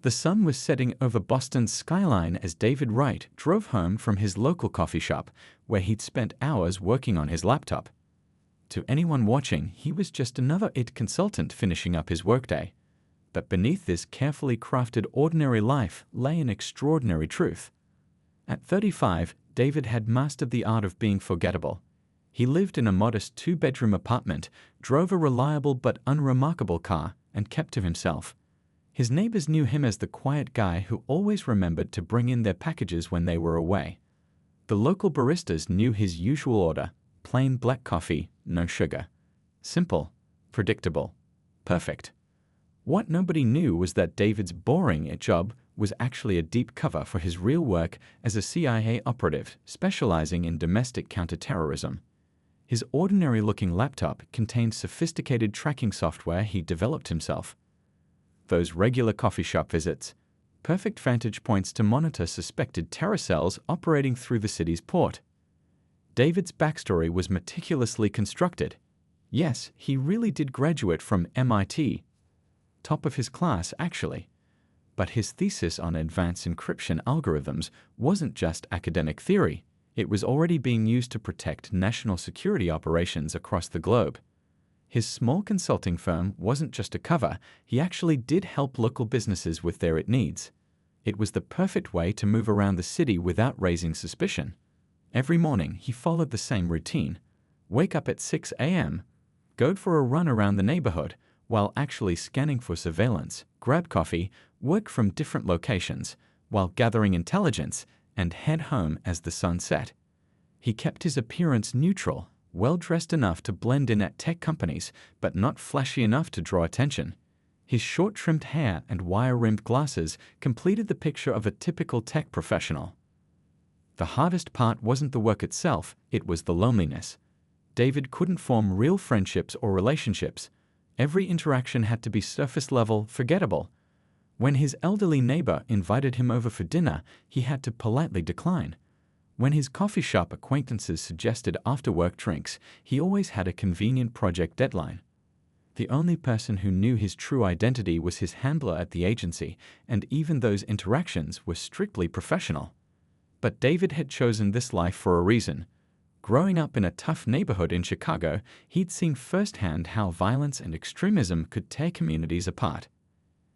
The sun was setting over Boston's skyline as David Wright drove home from his local coffee shop, where he'd spent hours working on his laptop. To anyone watching, he was just another IT consultant finishing up his workday. But beneath this carefully crafted ordinary life lay an extraordinary truth. At 35, David had mastered the art of being forgettable. He lived in a modest two-bedroom apartment, drove a reliable but unremarkable car, and kept to himself. His neighbors knew him as the quiet guy who always remembered to bring in their packages when they were away. The local baristas knew his usual order: plain black coffee, no sugar. Simple, predictable, perfect. What nobody knew was that David's boring job was actually a deep cover for his real work as a CIA operative specializing in domestic counterterrorism. His ordinary-looking laptop contained sophisticated tracking software he developed himself. Those regular coffee shop visits, perfect vantage points to monitor suspected terror cells operating through the city's port. David's backstory was meticulously constructed. Yes, he really did graduate from MIT. Top of his class, actually. But his thesis on advanced encryption algorithms wasn't just academic theory. It was already being used to protect national security operations across the globe. His small consulting firm wasn't just a cover, he actually did help local businesses with their IT needs. It was the perfect way to move around the city without raising suspicion. Every morning, he followed the same routine. Wake up at 6 a.m., go for a run around the neighborhood, while actually scanning for surveillance, grab coffee, work from different locations, while gathering intelligence, and head home as the sun set. He kept his appearance neutral, well-dressed enough to blend in at tech companies, but not flashy enough to draw attention. His short-trimmed hair and wire-rimmed glasses completed the picture of a typical tech professional. The hardest part wasn't the work itself, it was the loneliness. David couldn't form real friendships or relationships. Every interaction had to be surface-level, forgettable. When his elderly neighbor invited him over for dinner, he had to politely decline. When his coffee shop acquaintances suggested after-work drinks, he always had a convenient project deadline. The only person who knew his true identity was his handler at the agency, and even those interactions were strictly professional. But David had chosen this life for a reason. Growing up in a tough neighborhood in Chicago, he'd seen firsthand how violence and extremism could tear communities apart.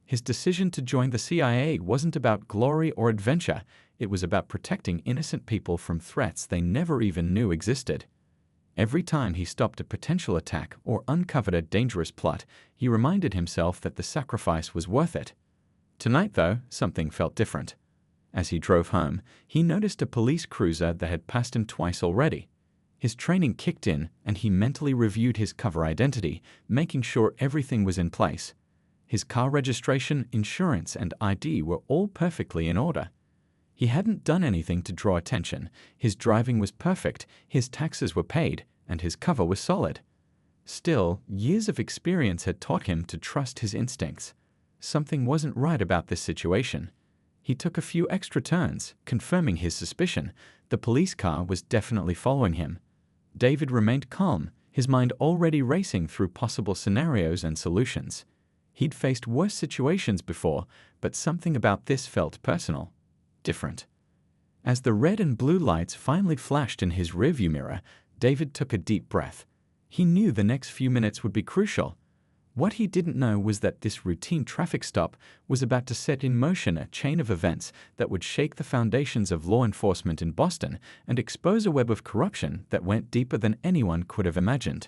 His decision to join the CIA wasn't about glory or adventure, it was about protecting innocent people from threats they never even knew existed. Every time he stopped a potential attack or uncovered a dangerous plot, he reminded himself that the sacrifice was worth it. Tonight, though, something felt different. As he drove home, he noticed a police cruiser that had passed him twice already. His training kicked in, and he mentally reviewed his cover identity, making sure everything was in place. His car registration, insurance, and ID were all perfectly in order. He hadn't done anything to draw attention. His driving was perfect, his taxes were paid, and his cover was solid. Still, years of experience had taught him to trust his instincts. Something wasn't right about this situation. He took a few extra turns, confirming his suspicion. The police car was definitely following him. David remained calm, his mind already racing through possible scenarios and solutions. He'd faced worse situations before, but something about this felt personal, different. As the red and blue lights finally flashed in his rearview mirror, David took a deep breath. He knew the next few minutes would be crucial. What he didn't know was that this routine traffic stop was about to set in motion a chain of events that would shake the foundations of law enforcement in Boston and expose a web of corruption that went deeper than anyone could have imagined.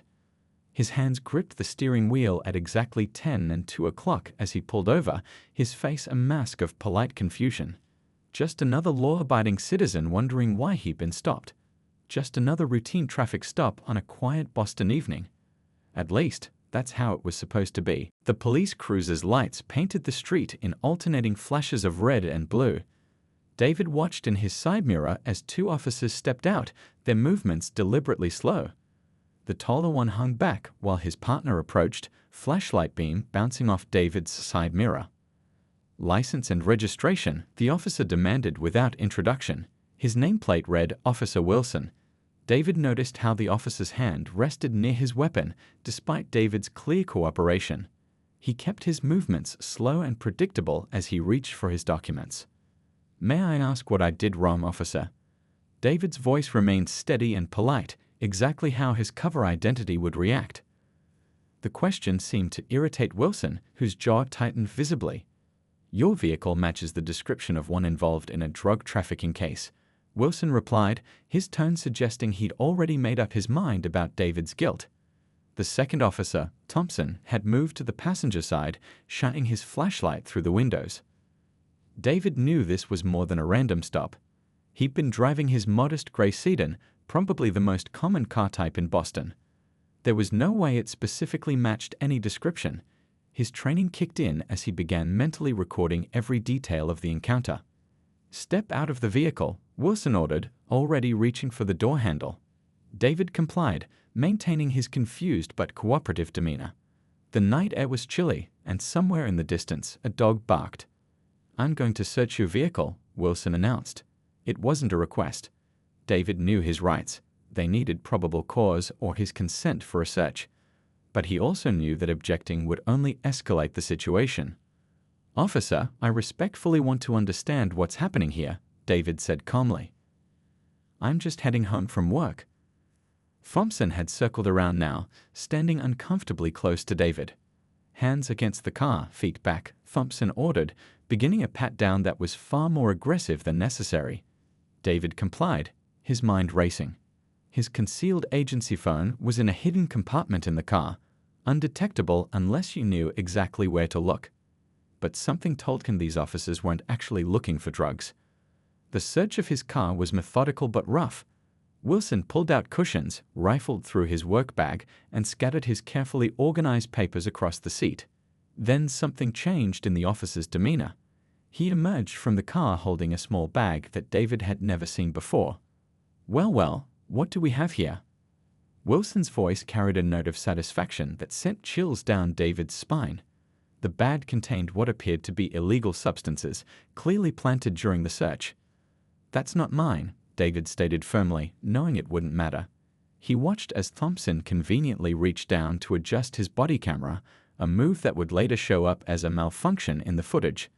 His hands gripped the steering wheel at exactly 10 and 2 o'clock as he pulled over, his face a mask of polite confusion. Just another law-abiding citizen wondering why he'd been stopped. Just another routine traffic stop on a quiet Boston evening. At least, that's how it was supposed to be. The police cruiser's lights painted the street in alternating flashes of red and blue. David watched in his side mirror as two officers stepped out, their movements deliberately slow. The taller one hung back while his partner approached, flashlight beam bouncing off David's side mirror. License and registration, the officer demanded without introduction. His nameplate read Officer Wilson. David noticed how the officer's hand rested near his weapon, despite David's clear cooperation. He kept his movements slow and predictable as he reached for his documents. "May I ask what I did wrong, officer?" David's voice remained steady and polite, exactly how his cover identity would react. The question seemed to irritate Wilson, whose jaw tightened visibly. "Your vehicle matches the description of one involved in a drug trafficking case," Wilson replied, his tone suggesting he'd already made up his mind about David's guilt. The second officer, Thompson, had moved to the passenger side, shining his flashlight through the windows. David knew this was more than a random stop. He'd been driving his modest gray sedan, probably the most common car type in Boston. There was no way it specifically matched any description. His training kicked in as he began mentally recording every detail of the encounter. "Step out of the vehicle," Wilson ordered, already reaching for the door handle. David complied, maintaining his confused but cooperative demeanor. The night air was chilly, and somewhere in the distance a dog barked. "I'm going to search your vehicle," Wilson announced. It wasn't a request. David knew his rights. They needed probable cause or his consent for a search. But he also knew that objecting would only escalate the situation. "Officer, I respectfully want to understand what's happening here," David said calmly. "I'm just heading home from work." Thompson had circled around now, standing uncomfortably close to David. "Hands against the car, feet back," Thompson ordered, beginning a pat-down that was far more aggressive than necessary. David complied, his mind racing. His concealed agency phone was in a hidden compartment in the car, undetectable unless you knew exactly where to look. But something told him these officers weren't actually looking for drugs. The search of his car was methodical but rough. Wilson pulled out cushions, rifled through his work bag, and scattered his carefully organized papers across the seat. Then something changed in the officer's demeanor. He emerged from the car holding a small bag that David had never seen before. Well, what do we have here?" Wilson's voice carried a note of satisfaction that sent chills down David's spine. The bag contained what appeared to be illegal substances, clearly planted during the search. "That's not mine," David stated firmly, knowing it wouldn't matter. He watched as Thompson conveniently reached down to adjust his body camera, a move that would later show up as a malfunction in the footage.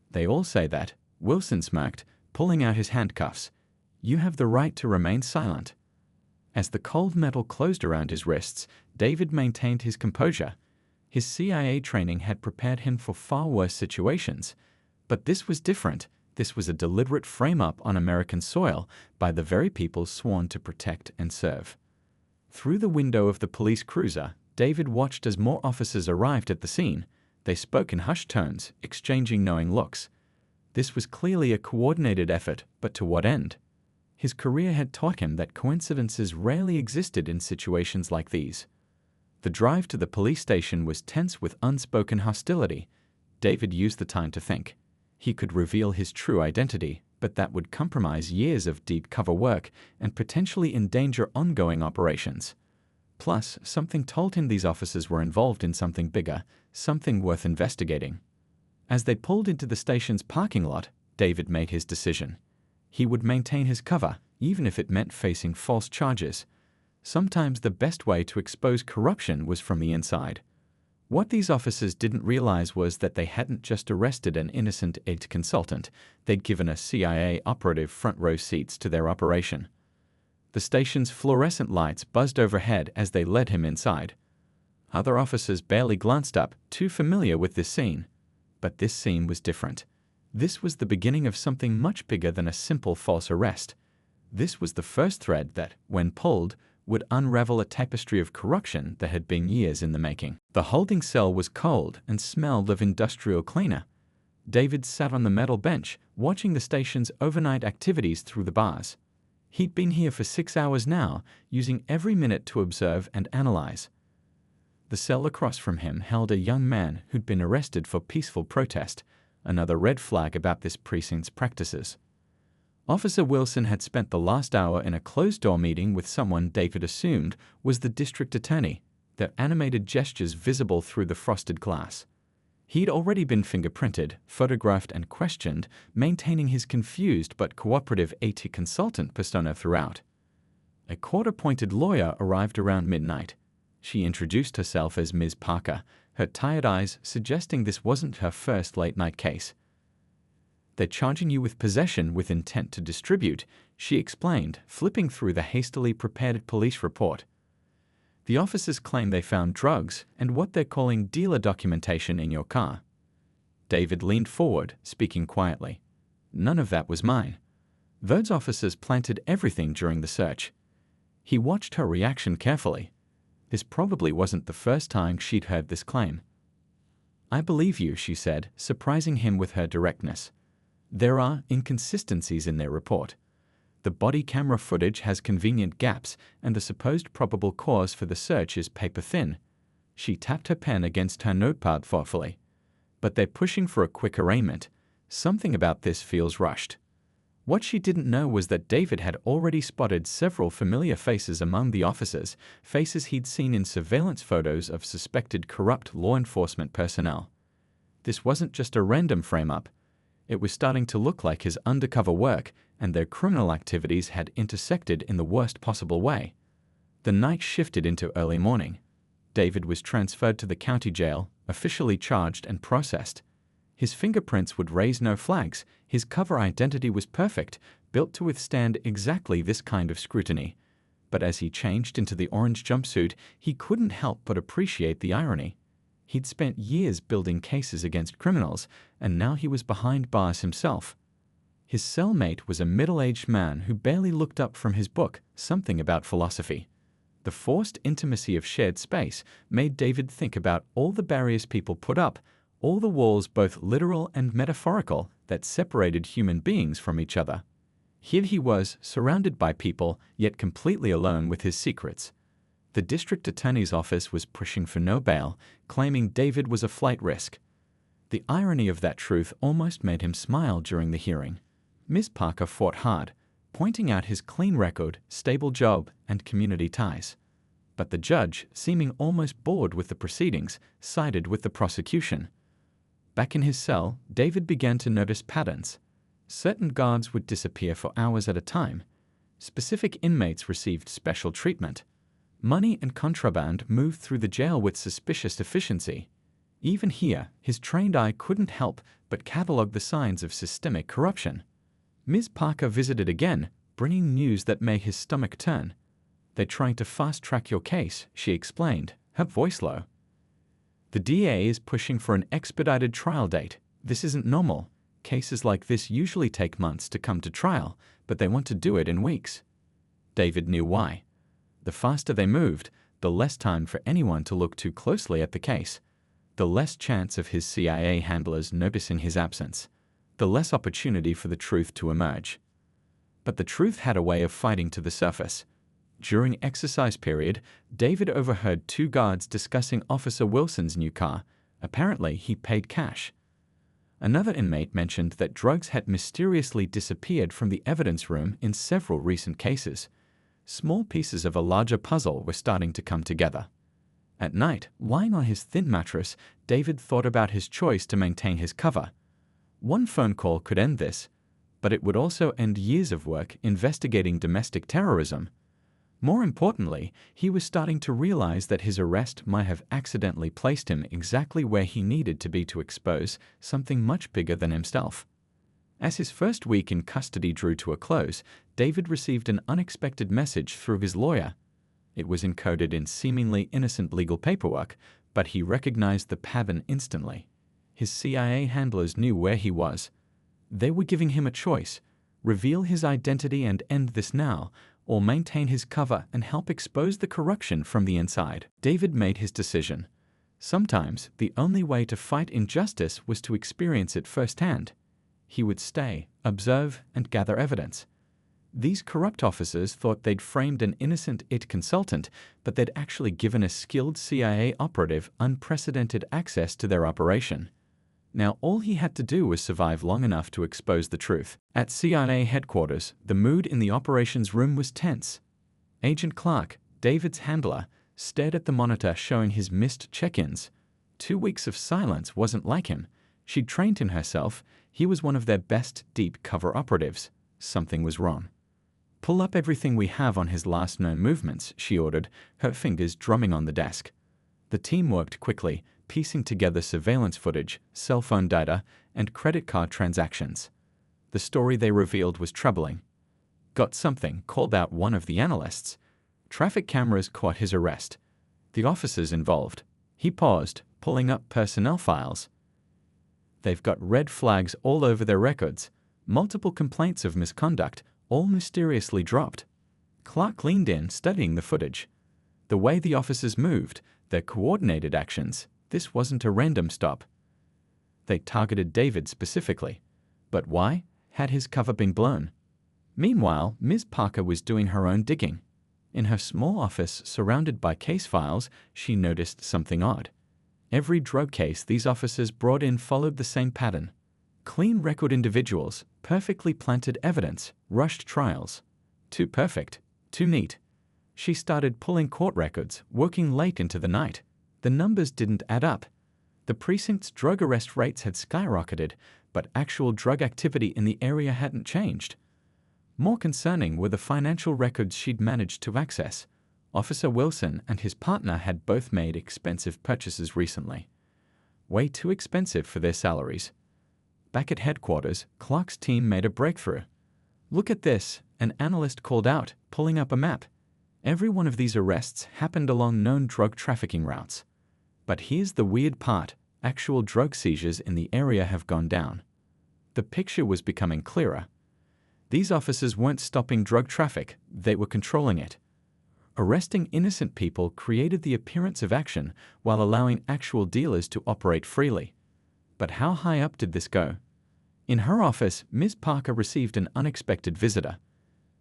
"They all say that," Wilson smirked, pulling out his handcuffs. "You have the right to remain silent." As the cold metal closed around his wrists, David maintained his composure. His CIA training had prepared him for far worse situations. But this was different. This was a deliberate frame-up on American soil by the very people sworn to protect and serve. Through the window of the police cruiser, David watched as more officers arrived at the scene. They spoke in hushed tones, exchanging knowing looks. This was clearly a coordinated effort, but to what end? His career had taught him that coincidences rarely existed in situations like these. The drive to the police station was tense with unspoken hostility. David used the time to think. He could reveal his true identity, but that would compromise years of deep cover work and potentially endanger ongoing operations. Plus, something told him these officers were involved in something bigger, something worth investigating. As they pulled into the station's parking lot, David made his decision. He would maintain his cover, even if it meant facing false charges. Sometimes the best way to expose corruption was from the inside. What these officers didn't realize was that they hadn't just arrested an innocent IT consultant, they'd given a CIA operative front-row seats to their operation. The station's fluorescent lights buzzed overhead as they led him inside. Other officers barely glanced up, too familiar with this scene. But this scene was different. This was the beginning of something much bigger than a simple false arrest. This was the first thread that, when pulled, would unravel a tapestry of corruption that had been years in the making. The holding cell was cold and smelled of industrial cleaner. David sat on the metal bench, watching the station's overnight activities through the bars. He'd been here for 6 hours now, using every minute to observe and analyze. The cell across from him held a young man who'd been arrested for peaceful protest, another red flag about this precinct's practices. Officer Wilson had spent the last hour in a closed-door meeting with someone David assumed was the district attorney, their animated gestures visible through the frosted glass. He'd already been fingerprinted, photographed, and questioned, maintaining his confused but cooperative AT consultant persona throughout. A court-appointed lawyer arrived around midnight. She introduced herself as Ms. Parker, her tired eyes suggesting this wasn't her first late-night case. "They're charging you with possession with intent to distribute," she explained, flipping through the hastily prepared police report. "The officers claim they found drugs and what they're calling dealer documentation in your car." David leaned forward, speaking quietly. "None of that was mine. Those officers planted everything during the search." He watched her reaction carefully. This probably wasn't the first time she'd heard this claim. "I believe you," she said, surprising him with her directness. "There are inconsistencies in their report. The body camera footage has convenient gaps, and the supposed probable cause for the search is paper-thin." She tapped her pen against her notepad thoughtfully. "But they're pushing for a quick arraignment. Something about this feels rushed." What she didn't know was that David had already spotted several familiar faces among the officers, faces he'd seen in surveillance photos of suspected corrupt law enforcement personnel. This wasn't just a random frame-up. It was starting to look like his undercover work, and their criminal activities had intersected in the worst possible way. The night shifted into early morning. David was transferred to the county jail, officially charged and processed. His fingerprints would raise no flags. His cover identity was perfect, built to withstand exactly this kind of scrutiny. But as he changed into the orange jumpsuit, he couldn't help but appreciate the irony. He'd spent years building cases against criminals, and now he was behind bars himself. His cellmate was a middle-aged man who barely looked up from his book, Something About Philosophy. The forced intimacy of shared space made David think about all the barriers people put up, all the walls, both literal and metaphorical, that separated human beings from each other. Here he was, surrounded by people, yet completely alone with his secrets. The district attorney's office was pushing for no bail, claiming David was a flight risk. The irony of that truth almost made him smile during the hearing. Ms. Parker fought hard, pointing out his clean record, stable job, and community ties. But the judge, seeming almost bored with the proceedings, sided with the prosecution. Back in his cell, David began to notice patterns. Certain guards would disappear for hours at a time. Specific inmates received special treatment. Money and contraband moved through the jail with suspicious efficiency. Even here, his trained eye couldn't help but catalog the signs of systemic corruption. Ms. Parker visited again, bringing news that made his stomach turn. "They're trying to fast-track your case," she explained, her voice low. "The DA is pushing for an expedited trial date. This isn't normal. Cases like this usually take months to come to trial, but they want to do it in weeks." David knew why. The faster they moved, the less time for anyone to look too closely at the case. The less chance of his CIA handlers noticing his absence. The less opportunity for the truth to emerge. But the truth had a way of fighting to the surface. During exercise period, David overheard two guards discussing Officer Wilson's new car. Apparently, he paid cash. Another inmate mentioned that drugs had mysteriously disappeared from the evidence room in several recent cases. Small pieces of a larger puzzle were starting to come together. At night, lying on his thin mattress, David thought about his choice to maintain his cover. One phone call could end this, but it would also end years of work investigating domestic terrorism. More importantly, he was starting to realize that his arrest might have accidentally placed him exactly where he needed to be to expose something much bigger than himself. As his first week in custody drew to a close, David received an unexpected message through his lawyer. It was encoded in seemingly innocent legal paperwork, but he recognized the pattern instantly. His CIA handlers knew where he was. They were giving him a choice: reveal his identity and end this now, or maintain his cover and help expose the corruption from the inside. David made his decision. Sometimes the only way to fight injustice was to experience it firsthand. He would stay, observe, and gather evidence. These corrupt officers thought they'd framed an innocent IT consultant, but they'd actually given a skilled CIA operative unprecedented access to their operation. Now all he had to do was survive long enough to expose the truth. At CIA headquarters, the mood in the operations room was tense. Agent Clark, David's handler, stared at the monitor showing his missed check-ins. 2 weeks of silence wasn't like him. She'd trained him herself. He was one of their best deep cover operatives. Something was wrong. "Pull up everything we have on his last known movements," she ordered, her fingers drumming on the desk. The team worked quickly, piecing together surveillance footage, cell phone data, and credit card transactions. The story they revealed was troubling. "Got something," called out one of the analysts. Traffic cameras caught his arrest. The officers involved. He paused, pulling up personnel files. "They've got red flags all over their records. Multiple complaints of misconduct, all mysteriously dropped." Clark leaned in, studying the footage. The way the officers moved, their coordinated actions, this wasn't a random stop. They targeted David specifically. But why? Had his cover been blown? Meanwhile, Ms. Parker was doing her own digging. In her small office, surrounded by case files, she noticed something odd. Every drug case these officers brought in followed the same pattern. Clean record individuals, perfectly planted evidence, rushed trials. Too perfect, too neat. She started pulling court records, working late into the night. The numbers didn't add up. The precinct's drug arrest rates had skyrocketed, but actual drug activity in the area hadn't changed. More concerning were the financial records she'd managed to access. Officer Wilson and his partner had both made expensive purchases recently. Way too expensive for their salaries. Back at headquarters, Clark's team made a breakthrough. "Look at this," an analyst called out, pulling up a map. Every one of these arrests happened along known drug trafficking routes. But here's the weird part: actual drug seizures in the area have gone down. The picture was becoming clearer. These officers weren't stopping drug traffic, they were controlling it. Arresting innocent people created the appearance of action while allowing actual dealers to operate freely. But how high up did this go? In her office, Ms. Parker received an unexpected visitor.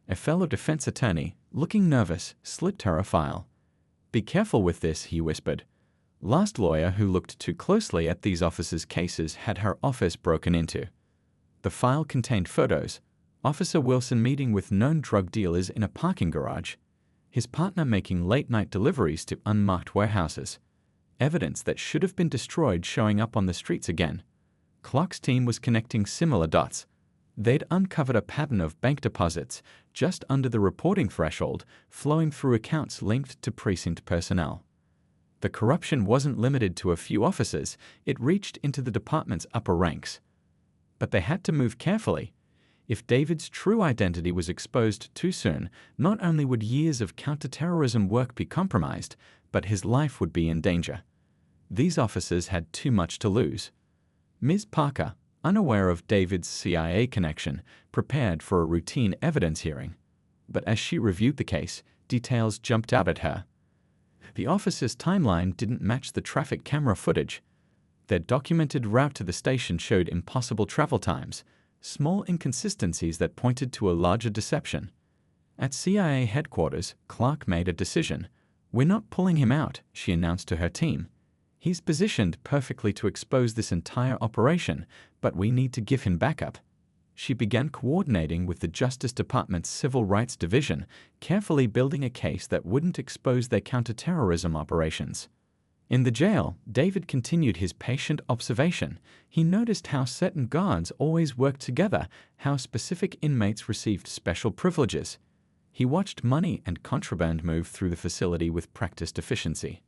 A fellow defense attorney, looking nervous, slipped her a file. "Be careful with this," he whispered. Last lawyer who looked too closely at these officers' cases had her office broken into. The file contained photos. Officer Wilson meeting with known drug dealers in a parking garage. His partner making late-night deliveries to unmarked warehouses. Evidence that should have been destroyed showing up on the streets again. Clark's team was connecting similar dots. They'd uncovered a pattern of bank deposits, just under the reporting threshold, flowing through accounts linked to precinct personnel. The corruption wasn't limited to a few officers, it reached into the department's upper ranks. But they had to move carefully. If David's true identity was exposed too soon, not only would years of counterterrorism work be compromised, but his life would be in danger. These officers had too much to lose. Ms. Parker, unaware of David's CIA connection, prepared for a routine evidence hearing. But as she reviewed the case, details jumped out at her. The officer's timeline didn't match the traffic camera footage. Their documented route to the station showed impossible travel times, small inconsistencies that pointed to a larger deception. At CIA headquarters, Clark made a decision. "We're not pulling him out," she announced to her team. "He's positioned perfectly to expose this entire operation, but we need to give him backup." She began coordinating with the Justice Department's Civil Rights Division, carefully building a case that wouldn't expose their counterterrorism operations. In the jail, David continued his patient observation. He noticed how certain guards always worked together, how specific inmates received special privileges. He watched money and contraband move through the facility with practiced efficiency.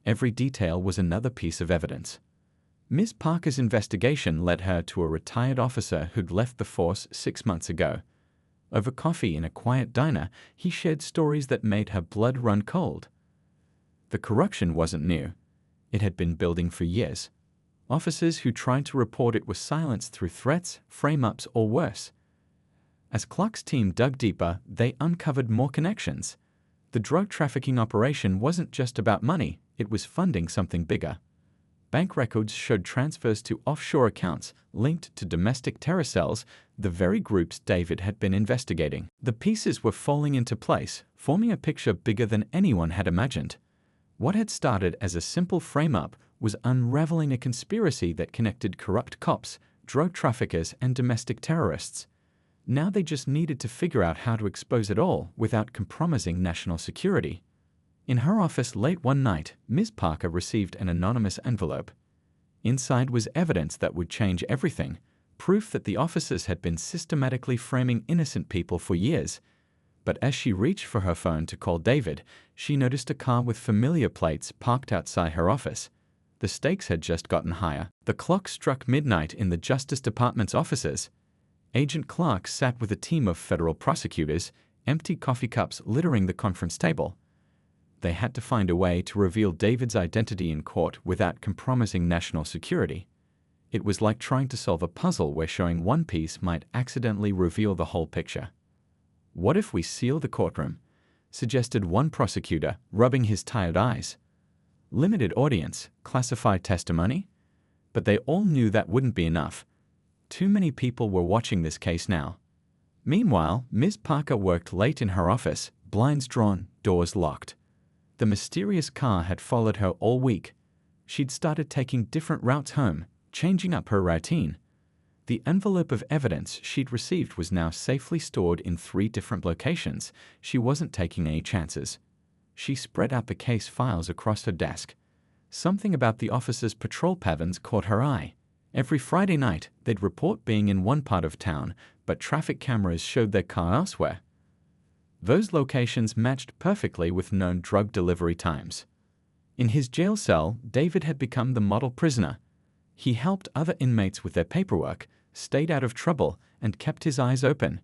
Every detail was another piece of evidence. Ms. Parker's investigation led her to a retired officer who'd left the force 6 months ago. Over coffee in a quiet diner, he shared stories that made her blood run cold. The corruption wasn't new. It had been building for years. Officers who tried to report it were silenced through threats, frame-ups, or worse. As Clark's team dug deeper, they uncovered more connections. The drug trafficking operation wasn't just about money, it was funding something bigger. Bank records showed transfers to offshore accounts linked to domestic terror cells, the very groups David had been investigating. The pieces were falling into place, forming a picture bigger than anyone had imagined. What had started as a simple frame-up was unraveling a conspiracy that connected corrupt cops, drug traffickers, and domestic terrorists. Now they just needed to figure out how to expose it all without compromising national security. In her office late one night, Ms. Parker received an anonymous envelope. Inside was evidence that would change everything, proof that the officers had been systematically framing innocent people for years. But as she reached for her phone to call David, she noticed a car with familiar plates parked outside her office. The stakes had just gotten higher. The clock struck midnight in the Justice Department's offices. Agent Clark sat with a team of federal prosecutors, empty coffee cups littering the conference table. They had to find a way to reveal David's identity in court without compromising national security. It was like trying to solve a puzzle where showing one piece might accidentally reveal the whole picture. "What if we seal the courtroom?" suggested one prosecutor, rubbing his tired eyes. Limited audience, classified testimony? But they all knew that wouldn't be enough. Too many people were watching this case now. Meanwhile, Ms. Parker worked late in her office, blinds drawn, doors locked. The mysterious car had followed her all week. She'd started taking different routes home, changing up her routine. The envelope of evidence she'd received was now safely stored in 3 different locations. She wasn't taking any chances. She spread out the case files across her desk. Something about the officer's patrol patterns caught her eye. Every Friday night, they'd report being in one part of town, but traffic cameras showed their car elsewhere. Those locations matched perfectly with known drug delivery times. In his jail cell, David had become the model prisoner. He helped other inmates with their paperwork, stayed out of trouble, and kept his eyes open.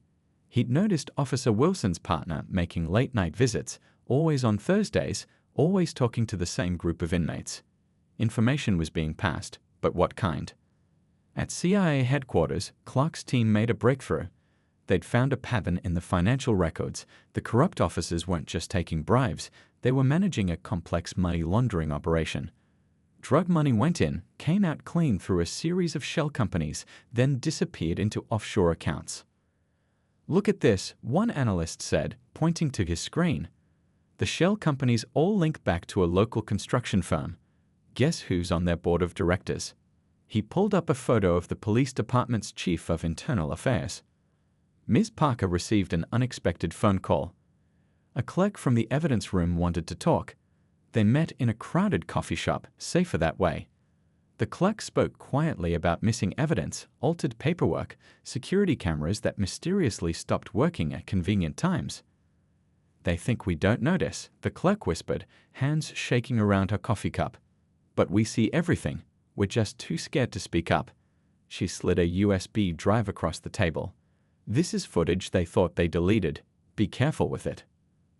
He'd noticed Officer Wilson's partner making late-night visits, always on Thursdays, always talking to the same group of inmates. Information was being passed, but what kind? At CIA headquarters, Clark's team made a breakthrough. They'd found a pattern in the financial records. The corrupt officers weren't just taking bribes, they were managing a complex money laundering operation. Drug money went in, came out clean through a series of shell companies, then disappeared into offshore accounts. "Look at this," one analyst said, pointing to his screen. "The shell companies all link back to a local construction firm. Guess who's on their board of directors?" He pulled up a photo of the police department's chief of internal affairs. Ms. Parker received an unexpected phone call. A clerk from the evidence room wanted to talk. They met in a crowded coffee shop, safer that way. The clerk spoke quietly about missing evidence, altered paperwork, security cameras that mysteriously stopped working at convenient times. "They think we don't notice," the clerk whispered, hands shaking around her coffee cup. "But we see everything. We're just too scared to speak up." She slid a USB drive across the table. "This is footage they thought they deleted. Be careful with it."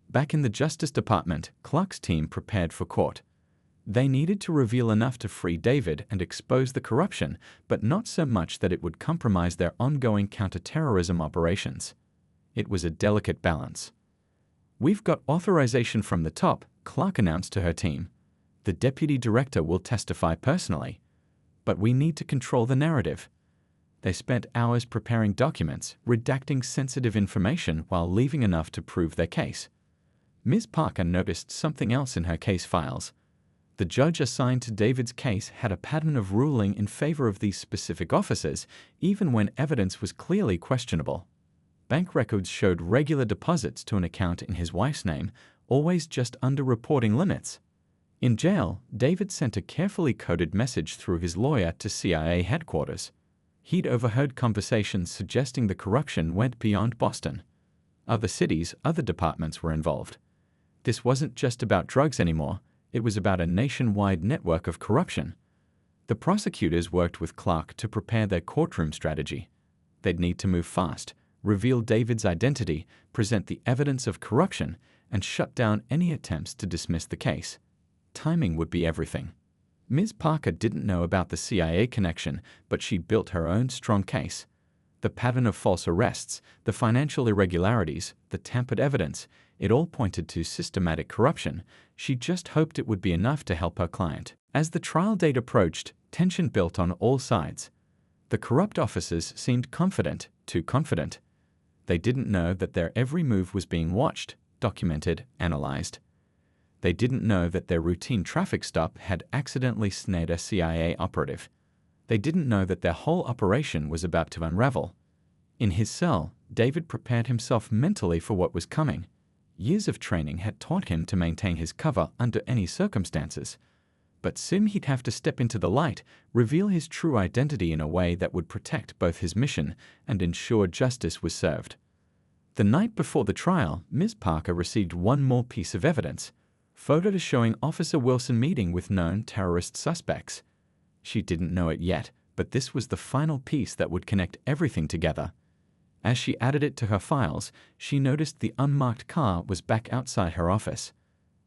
Back in the Justice Department, Clark's team prepared for court. They needed to reveal enough to free David and expose the corruption, but not so much that it would compromise their ongoing counterterrorism operations. It was a delicate balance. "We've got authorization from the top," Clark announced to her team. "The deputy director will testify personally. But we need to control the narrative." They spent hours preparing documents, redacting sensitive information while leaving enough to prove their case. Ms. Parker noticed something else in her case files. The judge assigned to David's case had a pattern of ruling in favor of these specific officers, even when evidence was clearly questionable. Bank records showed regular deposits to an account in his wife's name, always just under reporting limits. In jail, David sent a carefully coded message through his lawyer to CIA headquarters. He'd overheard conversations suggesting the corruption went beyond Boston. Other cities, other departments were involved. This wasn't just about drugs anymore, it was about a nationwide network of corruption. The prosecutors worked with Clark to prepare their courtroom strategy. They'd need to move fast, reveal David's identity, present the evidence of corruption, and shut down any attempts to dismiss the case. Timing would be everything. Ms. Parker didn't know about the CIA connection, but she built her own strong case. The pattern of false arrests, the financial irregularities, the tampered evidence, it all pointed to systematic corruption. She just hoped it would be enough to help her client. As the trial date approached, tension built on all sides. The corrupt officers seemed confident, too confident. They didn't know that their every move was being watched, documented, analyzed. They didn't know that their routine traffic stop had accidentally snared a CIA operative. They didn't know that their whole operation was about to unravel. In his cell, David prepared himself mentally for what was coming. Years of training had taught him to maintain his cover under any circumstances. But soon he'd have to step into the light, reveal his true identity in a way that would protect both his mission and ensure justice was served. The night before the trial, Ms. Parker received one more piece of evidence. photos showing Officer Wilson meeting with known terrorist suspects. She didn't know it yet, but this was the final piece that would connect everything together. As she added it to her files, she noticed the unmarked car was back outside her office.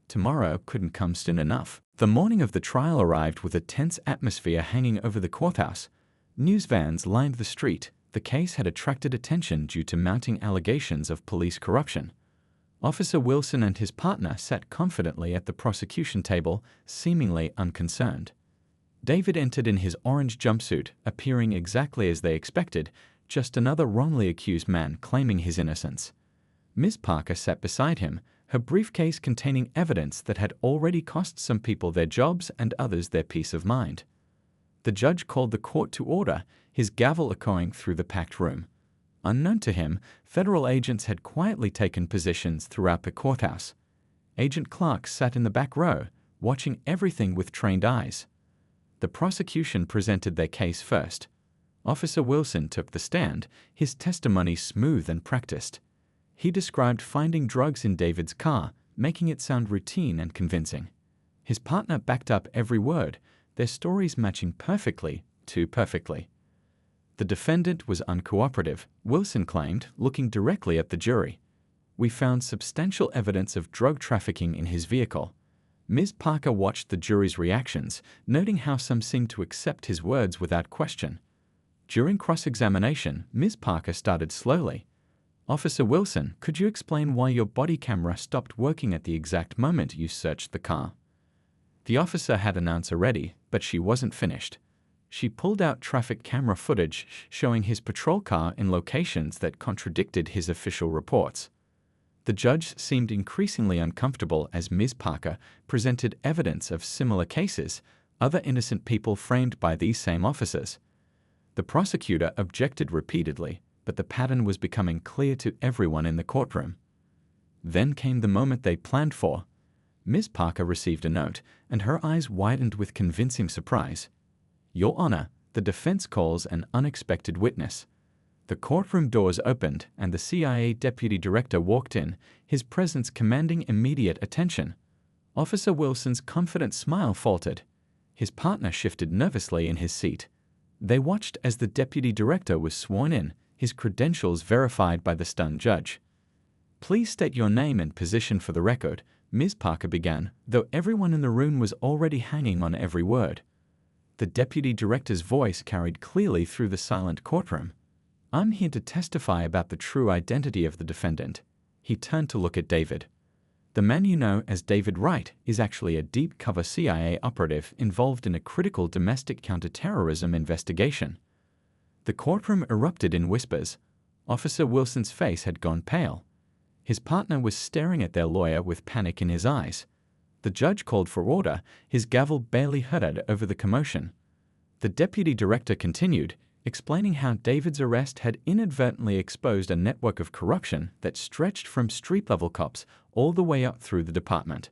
Tomorrow couldn't come soon enough. The morning of the trial arrived with a tense atmosphere hanging over the courthouse. News vans lined the street. The case had attracted attention due to mounting allegations of police corruption. Officer Wilson and his partner sat confidently at the prosecution table, seemingly unconcerned. David entered in his orange jumpsuit, appearing exactly as they expected, just another wrongly accused man claiming his innocence. Ms. Parker sat beside him, her briefcase containing evidence that had already cost some people their jobs and others their peace of mind. The judge called the court to order, his gavel echoing through the packed room. Unknown to him, federal agents had quietly taken positions throughout the courthouse. Agent Clark sat in the back row, watching everything with trained eyes. The prosecution presented their case first. Officer Wilson took the stand, his testimony smooth and practiced. He described finding drugs in David's car, making it sound routine and convincing. His partner backed up every word, their stories matching perfectly, too perfectly. The defendant was uncooperative, Wilson claimed, looking directly at the jury. We found substantial evidence of drug trafficking in his vehicle. Ms. Parker watched the jury's reactions, noting how some seemed to accept his words without question. During cross-examination, Ms. Parker started slowly. Officer Wilson, could you explain why your body camera stopped working at the exact moment you searched the car? The officer had an answer ready, but she wasn't finished. She pulled out traffic camera footage showing his patrol car in locations that contradicted his official reports. The judge seemed increasingly uncomfortable as Ms. Parker presented evidence of similar cases, other innocent people framed by these same officers. The prosecutor objected repeatedly, but the pattern was becoming clear to everyone in the courtroom. Then came the moment they planned for. Ms. Parker received a note, and her eyes widened with convincing surprise. Your Honor, the defense calls an unexpected witness. The courtroom doors opened, and the CIA deputy director walked in, his presence commanding immediate attention. Officer Wilson's confident smile faltered. His partner shifted nervously in his seat. They watched as the deputy director was sworn in, his credentials verified by the stunned judge. Please state your name and position for the record, Ms. Parker began, though everyone in the room was already hanging on every word. The deputy director's voice carried clearly through the silent courtroom. I'm here to testify about the true identity of the defendant. He turned to look at David. The man you know as David Wright is actually a deep-cover CIA operative involved in a critical domestic counterterrorism investigation. The courtroom erupted in whispers. Officer Wilson's face had gone pale. His partner was staring at their lawyer with panic in his eyes. The judge called for order, his gavel barely heard over the commotion. The deputy director continued, explaining how David's arrest had inadvertently exposed a network of corruption that stretched from street-level cops all the way up through the department.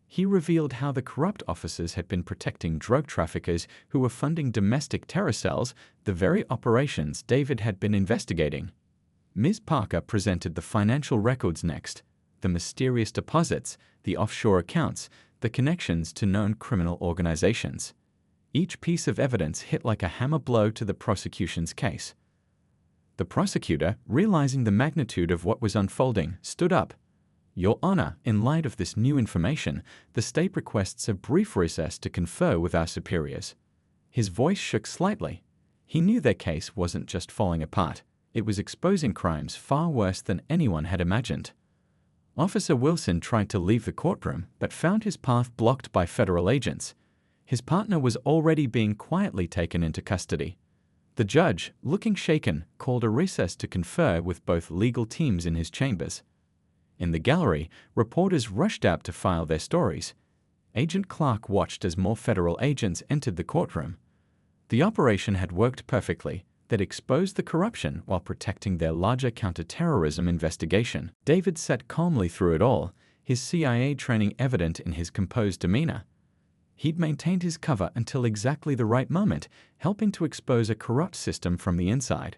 He revealed how the corrupt officers had been protecting drug traffickers who were funding domestic terror cells, the very operations David had been investigating. Ms. Parker presented the financial records next, the mysterious deposits, the offshore accounts, the connections to known criminal organizations. Each piece of evidence hit like a hammer blow to the prosecution's case. The prosecutor, realizing the magnitude of what was unfolding, stood up. Your Honor, in light of this new information, the state requests a brief recess to confer with our superiors. His voice shook slightly. He knew their case wasn't just falling apart. It was exposing crimes far worse than anyone had imagined. Officer Wilson tried to leave the courtroom, but found his path blocked by federal agents. His partner was already being quietly taken into custody. The judge, looking shaken, called a recess to confer with both legal teams in his chambers. In the gallery, reporters rushed out to file their stories. Agent Clark watched as more federal agents entered the courtroom. The operation had worked perfectly. That exposed the corruption while protecting their larger counterterrorism investigation. David sat calmly through it all, his CIA training evident in his composed demeanor. He'd maintained his cover until exactly the right moment, helping to expose a corrupt system from the inside.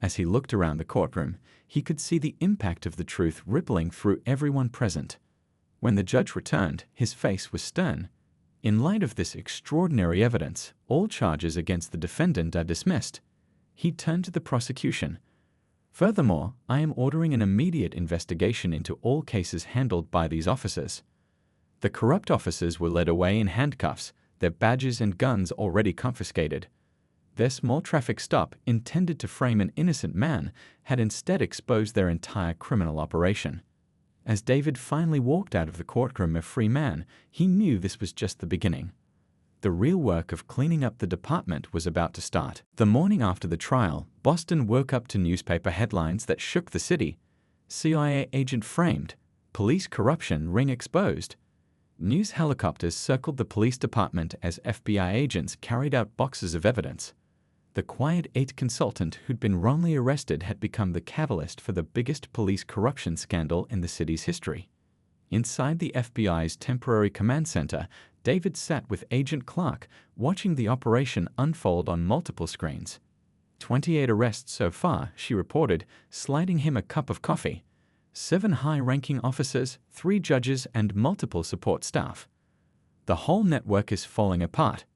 As he looked around the courtroom, he could see the impact of the truth rippling through everyone present. When the judge returned, his face was stern. In light of this extraordinary evidence, all charges against the defendant are dismissed. He turned to the prosecution. Furthermore, I am ordering an immediate investigation into all cases handled by these officers. The corrupt officers were led away in handcuffs, their badges and guns already confiscated. Their small traffic stop, intended to frame an innocent man, had instead exposed their entire criminal operation. As David finally walked out of the courtroom a free man, he knew this was just the beginning. The real work of cleaning up the department was about to start. The morning after the trial, Boston woke up to newspaper headlines that shook the city. CIA agent framed, police corruption ring exposed. News helicopters circled the police department as FBI agents carried out boxes of evidence. The quiet aide consultant who'd been wrongly arrested had become the catalyst for the biggest police corruption scandal in the city's history. Inside the FBI's temporary command center, David sat with Agent Clark, watching the operation unfold on multiple screens. 28 arrests so far, she reported, sliding him a cup of coffee. 7 high-ranking officers, 3 judges, and multiple support staff. The whole network is falling apart.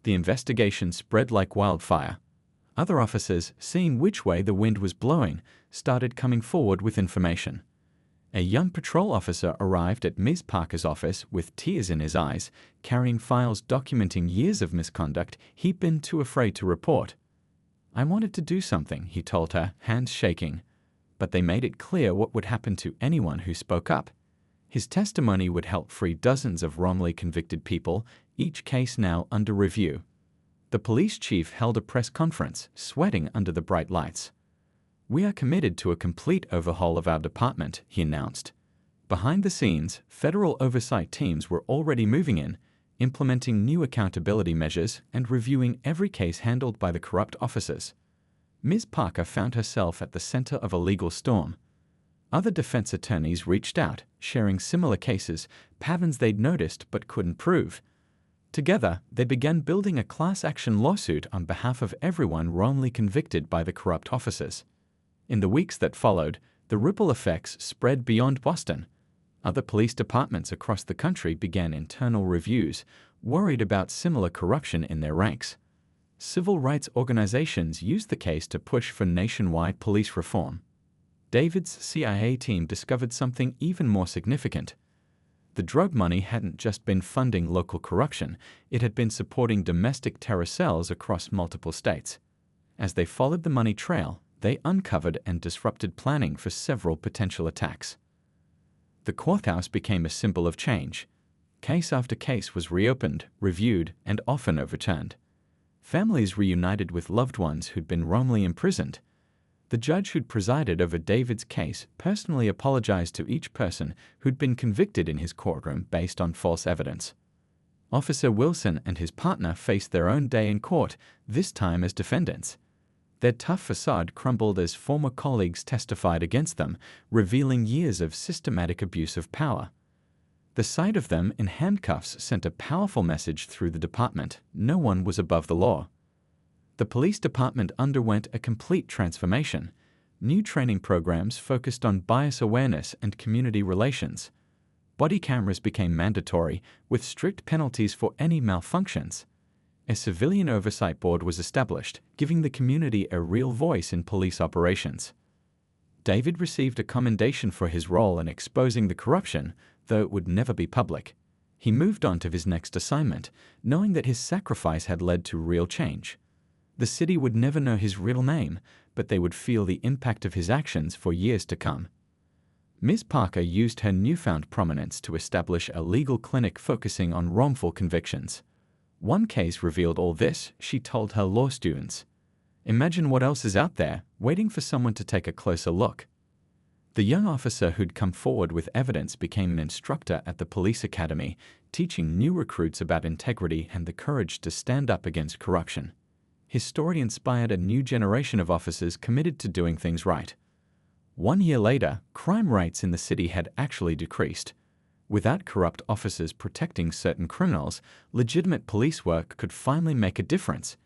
The investigation spread like wildfire. Other officers, seeing which way the wind was blowing, started coming forward with information. A young patrol officer arrived at Ms. Parker's office with tears in his eyes, carrying files documenting years of misconduct he'd been too afraid to report. I wanted to do something, he told her, hands shaking. But they made it clear what would happen to anyone who spoke up. His testimony would help free dozens of wrongly convicted people, each case now under review. The police chief held a press conference, sweating under the bright lights. We are committed to a complete overhaul of our department, he announced. Behind the scenes, federal oversight teams were already moving in, implementing new accountability measures and reviewing every case handled by the corrupt officers. Ms. Parker found herself at the center of a legal storm. Other defense attorneys reached out, sharing similar cases, patterns they'd noticed but couldn't prove. Together, they began building a class action lawsuit on behalf of everyone wrongly convicted by the corrupt officers. In the weeks that followed, the ripple effects spread beyond Boston. Other police departments across the country began internal reviews, worried about similar corruption in their ranks. Civil rights organizations used the case to push for nationwide police reform. David's CIA team discovered something even more significant. The drug money hadn't just been funding local corruption, it had been supporting domestic terror cells across multiple states. As they followed the money trail, they uncovered and disrupted planning for several potential attacks. The courthouse became a symbol of change. Case after case was reopened, reviewed, and often overturned. Families reunited with loved ones who'd been wrongly imprisoned. The judge who'd presided over David's case personally apologized to each person who'd been convicted in his courtroom based on false evidence. Officer Wilson and his partner faced their own day in court, this time as defendants. Their tough facade crumbled as former colleagues testified against them, revealing years of systematic abuse of power. The sight of them in handcuffs sent a powerful message through the department: no one was above the law. The police department underwent a complete transformation. New training programs focused on bias awareness and community relations. Body cameras became mandatory, with strict penalties for any malfunctions. A civilian oversight board was established, giving the community a real voice in police operations. David received a commendation for his role in exposing the corruption, though it would never be public. He moved on to his next assignment, knowing that his sacrifice had led to real change. The city would never know his real name, but they would feel the impact of his actions for years to come. Ms. Parker used her newfound prominence to establish a legal clinic focusing on wrongful convictions. One case revealed all this, she told her law students. Imagine what else is out there, waiting for someone to take a closer look. The young officer who'd come forward with evidence became an instructor at the police academy, teaching new recruits about integrity and the courage to stand up against corruption. His story inspired a new generation of officers committed to doing things right. 1 year later, crime rates in the city had actually decreased. Without corrupt officers protecting certain criminals, legitimate police work could finally make a difference.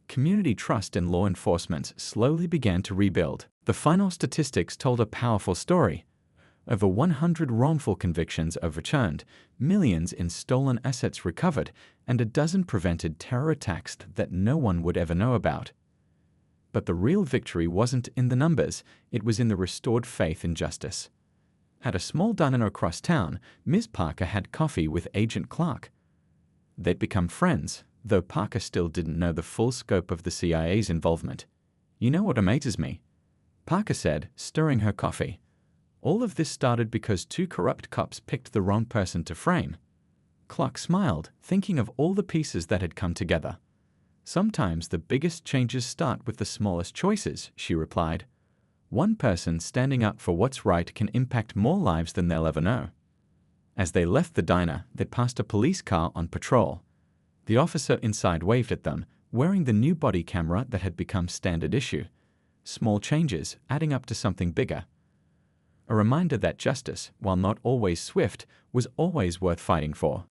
Community trust in law enforcement slowly began to rebuild. The final statistics told a powerful story. Over 100 wrongful convictions overturned, millions in stolen assets recovered, and a dozen prevented terror attacks that no one would ever know about. But the real victory wasn't in the numbers, it was in the restored faith in justice. At a small diner across town, Ms. Parker had coffee with Agent Clark. They'd become friends, though Parker still didn't know the full scope of the CIA's involvement. "You know what amazes me?" Parker said, stirring her coffee. "All of this started because two corrupt cops picked the wrong person to frame." Clark smiled, thinking of all the pieces that had come together. "Sometimes the biggest changes start with the smallest choices," she replied. "One person standing up for what's right can impact more lives than they'll ever know." As they left the diner, they passed a police car on patrol. The officer inside waved at them, wearing the new body camera that had become standard issue. Small changes adding up to something bigger. A reminder that justice, while not always swift, was always worth fighting for.